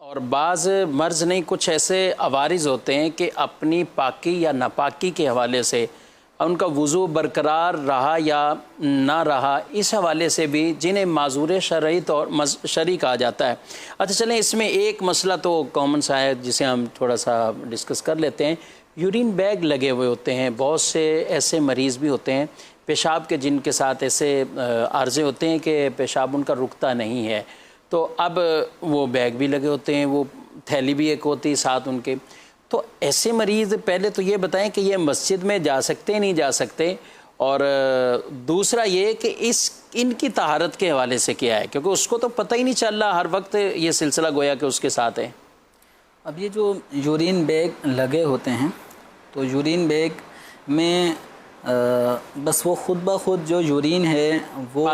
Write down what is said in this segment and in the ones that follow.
اور بعض مرض نہیں، کچھ ایسے عوارض ہوتے ہیں کہ اپنی پاکی یا ناپاکی کے حوالے سے ان کا وضو برقرار رہا یا نہ رہا، اس حوالے سے بھی جنہیں معذور شرعی شرعی کہا جاتا ہے۔ اچھا چلیں، اس میں ایک مسئلہ تو کامن سا ہے جسے ہم تھوڑا سا ڈسکس کر لیتے ہیں۔ یورین بیگ لگے ہوئے ہوتے ہیں، بہت سے ایسے مریض بھی ہوتے ہیں پیشاب کے جن کے ساتھ ایسے عارضے ہوتے ہیں کہ پیشاب ان کا رکتا نہیں ہے، تو اب وہ بیگ بھی لگے ہوتے ہیں، وہ تھیلی بھی ایک ہوتی ہے ساتھ ان کے، تو ایسے مریض پہلے تو یہ بتائیں کہ یہ مسجد میں جا سکتے نہیں جا سکتے، اور دوسرا یہ کہ ان کی طہارت کے حوالے سے کیا ہے، کیونکہ اس کو تو پتہ ہی نہیں چل رہا، ہر وقت یہ سلسلہ گویا کہ اس کے ساتھ ہے۔ اب یہ جو یورین بیگ لگے ہوتے ہیں تو یورین بیگ میں بس وہ خود بخود جو یورین ہے وہ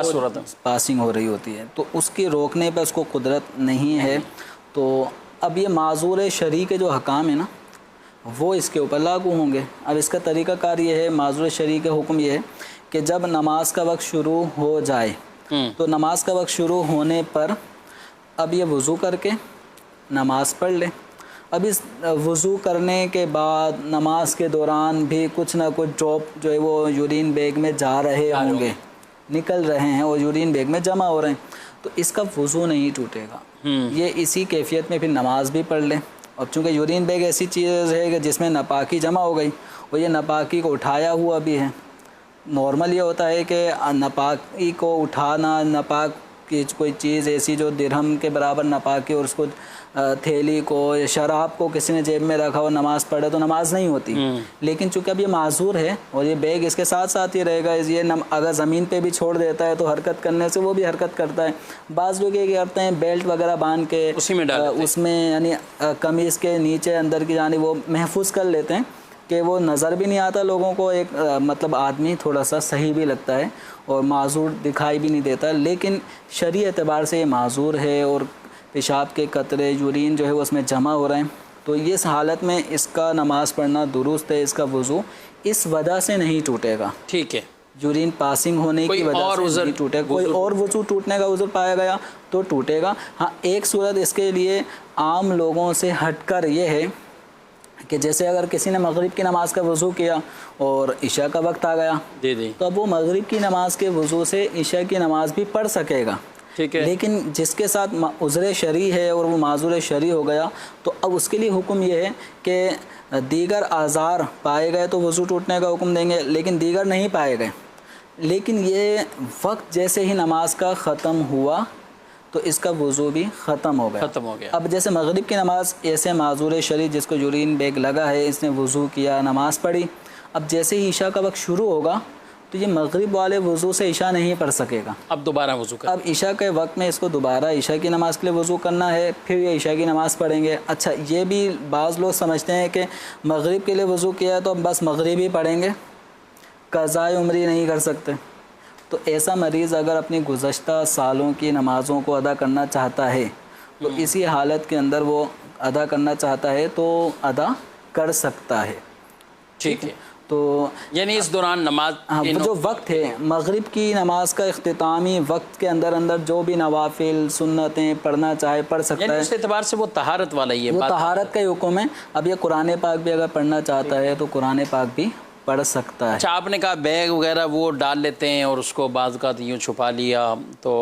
پاسنگ ہو رہی ہوتی ہے، تو اس کی روکنے پہ اس کو قدرت نہیں ہے۔ تو اب یہ معذور شرعی کے جو حکام ہیں نا وہ اس کے اوپر لاگو ہوں گے۔ اب اس کا طریقہ کار یہ ہے، معذور شرعی کا حکم یہ ہے کہ جب نماز کا وقت شروع ہو جائے تو نماز کا وقت شروع ہونے پر اب یہ وضو کر کے نماز پڑھ لیں۔ اب اس وضو کرنے کے بعد نماز کے دوران بھی کچھ نہ کچھ ڈراپ جو ہے وہ یورین بیگ میں جا رہے ہوں گے، نکل رہے ہیں اور یورین بیگ میں جمع ہو رہے ہیں، تو اس کا وضو نہیں ٹوٹے گا۔ یہ اسی کیفیت میں پھر نماز بھی پڑھ لیں۔ اور چونکہ یورین بیگ ایسی چیز ہے کہ جس میں ناپاکی جمع ہو گئی اور یہ ناپاکی کو اٹھایا ہوا بھی ہے، نارمل یہ ہوتا ہے کہ ناپاکی کو اٹھانا، ناپاک کی کوئی چیز ایسی جو درہم کے برابر ناپاکی اور اس کو تھیلی کو یا شراب کو کسی نے جیب میں رکھا اور نماز پڑھے تو نماز نہیں ہوتی۔ لیکن چونکہ اب یہ معذور ہے اور یہ بیگ اس کے ساتھ ساتھ ہی رہے گا، یہ اگر زمین پہ بھی چھوڑ دیتا ہے تو حرکت کرنے سے وہ بھی حرکت کرتا ہے۔ بعض لوگ یہ کرتے ہیں بیلٹ وغیرہ باندھ کے اس میں یعنی قمیص کے نیچے اندر کی جانب وہ محفوظ کر لیتے ہیں کہ وہ نظر بھی نہیں آتا لوگوں کو، ایک مطلب آدمی تھوڑا سا صحیح بھی لگتا ہے اور معذور دکھائی بھی نہیں دیتا، لیکن شرعی اعتبار سے یہ معذور ہے اور پیشاب کے قطرے یورین جو ہے وہ اس میں جمع ہو رہے ہیں، تو اس حالت میں اس کا نماز پڑھنا درست ہے، اس کا وضو اس وجہ سے نہیں ٹوٹے گا۔ ٹھیک ہے، یورین پاسنگ ہونے کی وجہ سے نہیں ٹوٹے گا، کوئی اور وضو ٹوٹنے کا عذر پایا گیا تو ٹوٹے گا۔ ہاں ایک صورت اس کے لیے عام لوگوں سے ہٹ کر یہ ہے کہ جیسے اگر کسی نے مغرب کی نماز کا وضو کیا اور عشاء کا وقت آ گیا تو اب وہ مغرب کی نماز کے وضو سے عشاء کی نماز بھی پڑھ سکے گا، لیکن جس کے ساتھ عذر شرعی ہے اور وہ معذور شرعی ہو گیا تو اب اس کے لیے حکم یہ ہے کہ دیگر آزار پائے گئے تو وضو ٹوٹنے کا حکم دیں گے، لیکن دیگر نہیں پائے گئے، لیکن یہ وقت جیسے ہی نماز کا ختم ہوا تو اس کا وضو بھی ختم ہو گیا۔ اب جیسے مغرب کی نماز ایسے معذور شرعی جس کو یورین بیگ لگا ہے، اس نے وضو کیا، نماز پڑھی، اب جیسے ہی عشاء کا وقت شروع ہوگا تو یہ مغرب والے وضو سے عشاء نہیں پڑھ سکے گا، اب دوبارہ وضو اب عشاء کے وقت میں اس کو دوبارہ عشاء کی نماز کے لیے وضو کرنا ہے، پھر یہ عشاء کی نماز پڑھیں گے۔ اچھا یہ بھی بعض لوگ سمجھتے ہیں کہ مغرب کے لیے وضو کیا ہے تو اب بس مغرب ہی پڑھیں گے، قضاء عمری نہیں کر سکتے، تو ایسا مریض اگر اپنی گزشتہ سالوں کی نمازوں کو ادا کرنا چاہتا ہے تو اسی حالت کے اندر وہ ادا کرنا چاہتا ہے تو ادا کر سکتا ہے۔ ٹھیک ہے، تو یعنی اس دوران نماز جو وقت ہے مغرب کی نماز کا اختتامی وقت کے اندر جو بھی نوافل سنتیں پڑھنا چاہے پڑھ سکتا ہے، اس اعتبار سے وہ طہارت والا ہی ہے، وہ طہارت کا ہی حکم ہے۔ اب یہ قرآن پاک بھی اگر پڑھنا چاہتا ہے تو قرآن پاک بھی پڑھ سکتا ہے۔ اچھا آپ نے کہا بیگ وغیرہ وہ ڈال لیتے ہیں اور اس کو بعض اوقات یوں چھپا لیا تو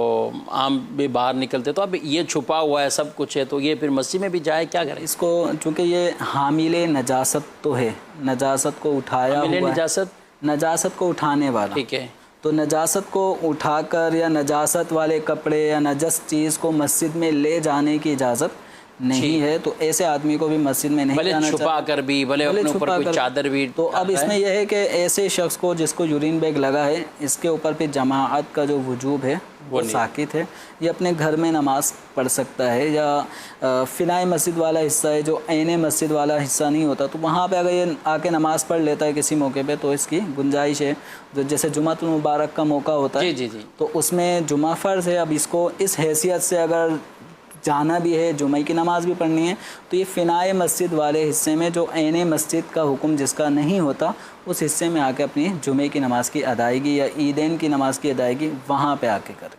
عام بھی باہر نکلتے، تو اب یہ چھپا ہوا ہے سب کچھ ہے تو یہ پھر مسجد میں بھی جائے کیا کرے؟ اس کو چونکہ یہ حامل نجاست تو ہے، نجاست کو اٹھایا ہوا ہے، نجاست کو اٹھانے والا، ٹھیک ہے، تو نجاست کو اٹھا کر یا نجاست والے کپڑے یا نجس چیز کو مسجد میں لے جانے کی اجازت نہیں ہے، تو ایسے آدمی کو بھی مسجد میں نہیں جانا چاہیے، چھپا کر بھی بھلے اپنے اوپر کوئی چادر بھی۔ تو اب اس میں یہ ہے کہ ایسے شخص کو جس کو یورین بیگ لگا ہے اس کے اوپر پہ جماعت کا جو وجوب ہے وہ ساکت ہے، یہ اپنے گھر میں نماز پڑھ سکتا ہے، یا فنائے مسجد والا حصہ ہے جو عین مسجد والا حصہ نہیں ہوتا تو وہاں پہ اگر یہ آ کے نماز پڑھ لیتا ہے کسی موقع پہ تو اس کی گنجائش ہے۔ جیسے جمعہ المبارک کا موقع ہوتا ہے تو اس میں جمعہ فرض ہے، اب اس کو اس حیثیت سے اگر جانا بھی ہے، جمعہ کی نماز بھی پڑھنی ہے، تو یہ فنائے مسجد والے حصے میں جو عین مسجد کا حکم جس کا نہیں ہوتا اس حصے میں آ کے اپنی جمعہ کی نماز کی ادائیگی یا عیدین کی نماز کی ادائیگی وہاں پہ آ کے کرے۔